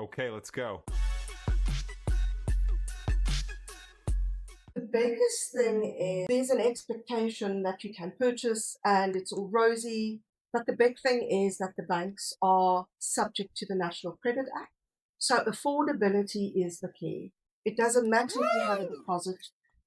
Okay, let's go. The biggest thing is there's an expectation that you can purchase and it's all rosy. But the big thing is that the banks are subject to the National Credit Act. So affordability is the key. It doesn't matter if you have a deposit.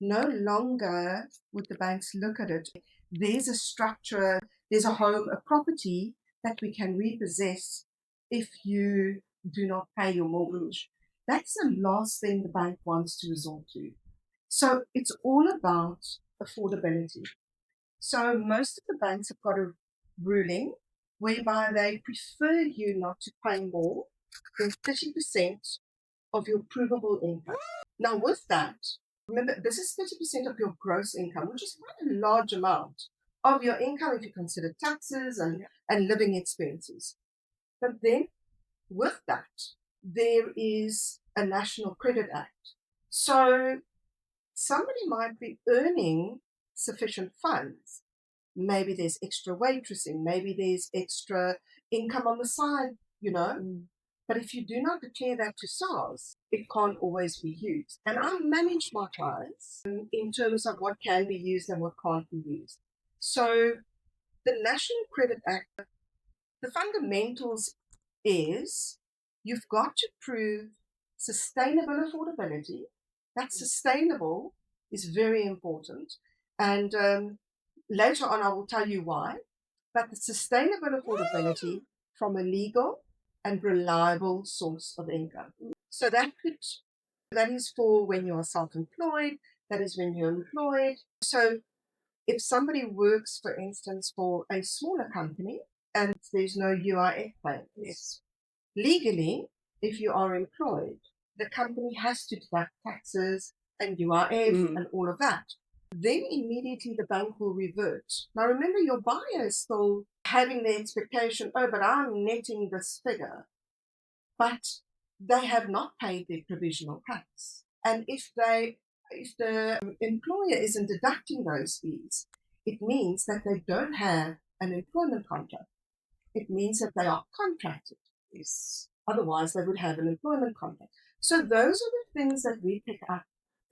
No longer would the banks look at it. There's a structure, there's a home, a property that we can repossess if you do not pay your mortgage. That's the last thing the bank wants to resort to. So it's all about affordability. So most of the banks have got a ruling whereby they prefer you not to pay more than 30% of your provable income. Now with that, remember this is 30% of your gross income, which is quite a large amount of your income if you consider taxes and living expenses. But then with that, there is a National Credit Act. So somebody might be earning sufficient funds. Maybe there's extra waitressing, maybe there's extra income on the side. But if you do not declare that to SARS, it can't always be used. And I manage my clients in terms of what can be used and what can't be used. So the National Credit Act, the fundamentals is you've got to prove sustainable affordability. That sustainable is very important. And later on, I will tell you why. But the sustainable affordability from a legal and reliable source of income. So that is for when you are self-employed. That is when you're employed. So if somebody works, for instance, for a smaller company and there's no UIF payments, legally, if you are employed, the company has to deduct taxes and UIF and all of that. Then immediately the bank will revert. Now remember, your buyer is still having the expectation, oh, but I'm netting this figure. But they have not paid their provisional tax. And if the employer isn't deducting those fees, it means that they don't have an employment contract. It means that they are contracted. Yes. Otherwise, they would have an employment contract. So those are the things that we pick up,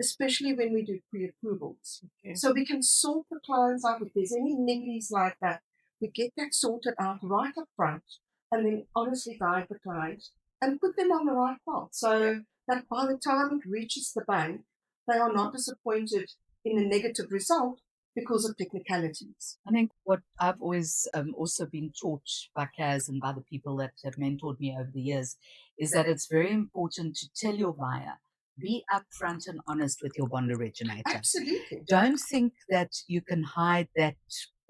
especially when we do pre-approvals. Okay. So we can sort the clients out. If there's any nigglies like that, we get that sorted out right up front and then honestly guide the client and put them on the right path. So that by the time it reaches the bank, they are not disappointed in a negative result because of technicalities. I think what I've always also been taught by CAS and by the people that have mentored me over the years is that it's very important to tell your buyer, be upfront and honest with your bond originator. Absolutely. Don't think that you can hide that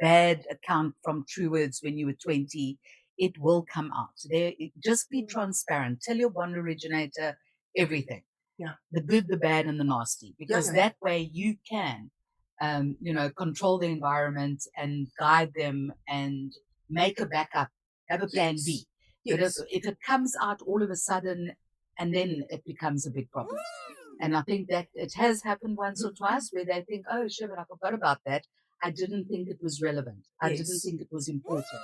bad account from Truewords when you were 20. It will come out. Just be transparent. Tell your bond originator everything. Yeah. The good, the bad, and the nasty. Because that way you can control the environment and guide them and make a backup, have a plan B. Yes. But if it comes out all of a sudden and then it becomes a big problem. And I think that it has happened once or twice where they think, oh, sure, but I forgot about that. I didn't think it was relevant. I didn't think it was important.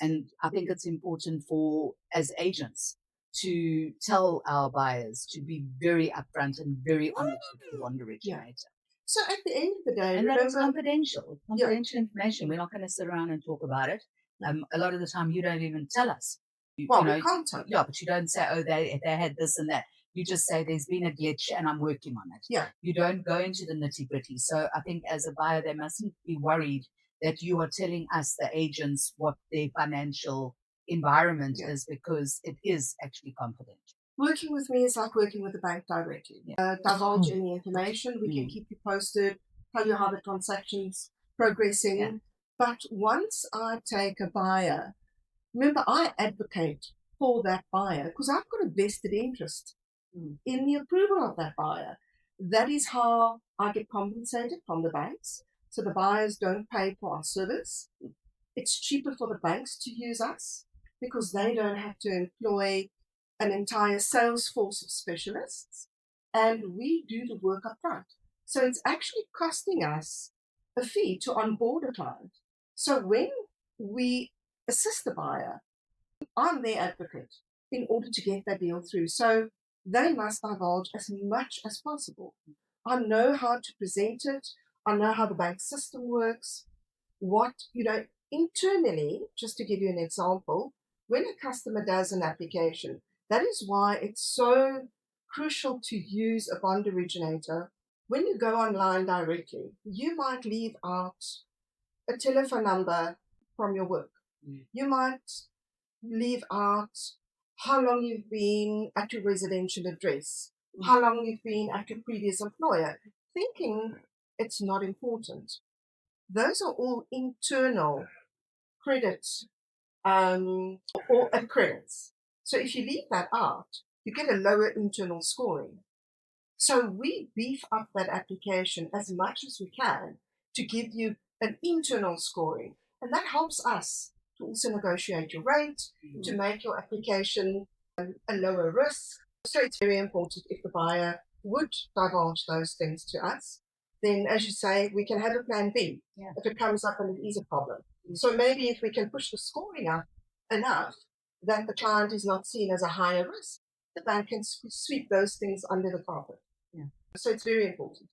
And I think it's important for, as agents, to tell our buyers to be very upfront and very honest with the bond originator. So at the end of the day, and that is confidential. Confidential information. We're not going to sit around and talk about it. A lot of the time, you don't even tell us. We can't tell. Yeah, but you don't say, oh, they had this and that. You just say there's been a glitch and I'm working on it. Yeah. You don't go into the nitty gritty. So I think as a buyer, they mustn't be worried that you are telling us, the agents, what their financial environment is, because it is actually confidential. Working with me is like working with the bank directly. Divulge any information. We can keep you posted, tell you how the transaction's progressing. Yeah. But once I take a buyer, remember, I advocate for that buyer because I've got a vested interest in the approval of that buyer. That is how I get compensated from the banks. So the buyers don't pay for our service. It's cheaper for the banks to use us because they don't have to employ an entire sales force of specialists, and we do the work up front. So it's actually costing us a fee to onboard a client. So when we assist the buyer, I'm their advocate. in order to get that deal through. So they must divulge as much as possible. I know how to present it. I know how the bank system works. What, internally, just to give you an example, when a customer does an application, that is why it's so crucial to use a bond originator. When you go online directly, you might leave out a telephone number from your work. You might leave out how long you've been at your residential address, how long you've been at your previous employer, thinking it's not important. Those are all internal credits or credits. So if you leave that out, you get a lower internal scoring. So we beef up that application as much as we can to give you an internal scoring. And that helps us to also negotiate your rate, to make your application a lower risk. So it's very important if the buyer would divulge those things to us. Then, as you say, we can have a plan B if it comes up and it is a problem. So maybe if we can push the scoring up enough that the client is not seen as a higher risk, the bank can sweep those things under the carpet. So it's very important.